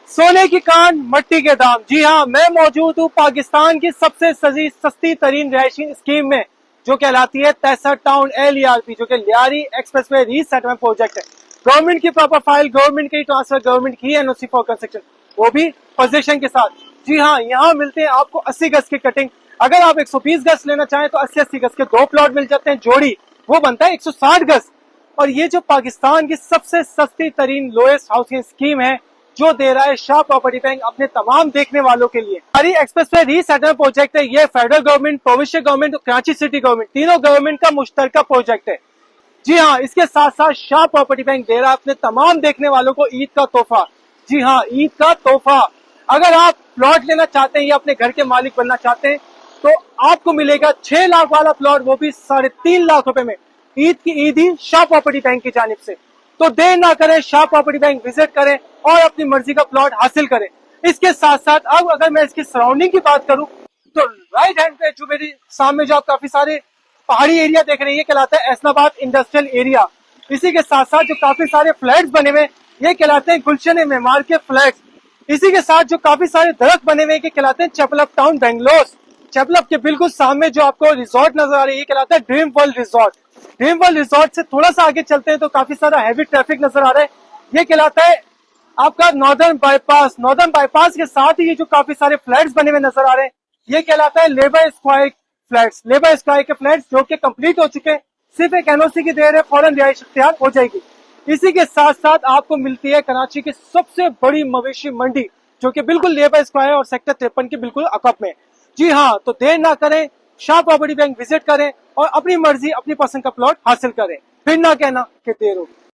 सोने की कान मट्टी के दाम। जी हाँ, मैं मौजूद हूँ पाकिस्तान की सबसे सस्ती तरीन रिहायशी स्कीम में, जो कहलाती है 63 टाउन LERP, जो कि लियारी एक्सप्रेसवे रीसेटलमेंट प्रोजेक्ट है। गवर्नमेंट की प्रॉपर फाइल, गवर्नमेंट की ट्रांसफर, गवर्नमेंट की NOC फॉर कंस्ट्रक्शन, वो भी पोजीशन के साथ। जी हाँ, यहाँ मिलते हैं आपको 80 गज की कटिंग। अगर आप 120 गज लेना चाहें तो 80-80 गज के 2 प्लॉट मिल जाते हैं जोड़ी, वो बनता है 160 गज। और ये जो पाकिस्तान की सबसे सस्ती तरीन लोएस्ट हाउसिंग स्कीम है, जो दे रहा है शाह प्रॉपर्टी बैंक अपने तमाम देखने वालों के लिए। हरी एक्सप्रेसवे रीसेटलमेंट प्रोजेक्ट है। ये फेडरल गवर्नमेंट, प्रोविंशियल गवर्नमेंट और कराची सिटी गवर्नमेंट, तीनों गवर्नमेंट का मुश्तरका प्रोजेक्ट है। जी हाँ, इसके साथ साथ शाह प्रॉपर्टी बैंक दे रहा है अपने तमाम देखने वालों को ईद का तोहफा। जी हाँ, ईद का तोहफा। अगर आप प्लॉट लेना चाहते हैं या अपने घर के मालिक बनना चाहते हैं तो आपको मिलेगा 6 लाख वाला प्लॉट, वो भी 3.5 लाख रुपए में। ईद की ईद ही शाह प्रॉपर्टी बैंक की जानिब से। तो देर ना करें, शाह प्रॉपर्टी बैंक विजिट करें और अपनी मर्जी का प्लॉट हासिल करें। इसके साथ साथ अब अगर मैं इसकी सराउंडिंग की बात करूं तो राइट हैंड पे जो मेरी सामने जो आप काफी सारे पहाड़ी एरिया देख रहे हैं, ये कहलाता है एसनाबाद इंडस्ट्रियल एरिया। इसी के साथ साथ जो काफी सारे फ्लैट्स बने हुए, ये कहलाते हैं गुलशन मेमार के फ्लैट्स। इसी के साथ जो काफी सारे दरख्त बने हुए, ये कहलाते हैं चैपल टाउन बेंगलोर। चैपल के बिल्कुल सामने जो आपको रिजॉर्ट नजर आ रही है, ये कहलाता है dream world resort. Dream world resort से थोड़ा सा आगे चलते हैं तो काफी सारा हैवी ट्रैफिक नजर आ रहा है। ये कहलाता है आपका नॉर्दर्न बाईपास। नॉर्दर्न बाईपास के साथ ही ये जो काफी सारे फ्लैट्स बने हुए नजर आ रहे हैं, ये कहलाता है labour square flats. Labour square के फ्लैट्स जो कि कंप्लीट हो चुके हैं, सिर्फ एक NOC की देर है, फौरन रिहाइश इख्तियार हो जाएगी। इसी के साथ साथ आपको मिलती है कराची की सबसे बड़ी मवेशी मंडी, जो कि बिल्कुल लेबर स्क्वायर और सेक्टर 53 की बिल्कुल अकब में। जी हाँ, तो देर ना करें, शाह प्रॉपर्टी बैंक विजिट करें और अपनी मर्जी, अपनी पसंद का प्लॉट हासिल करें। फिर ना कहना कि देर होगी।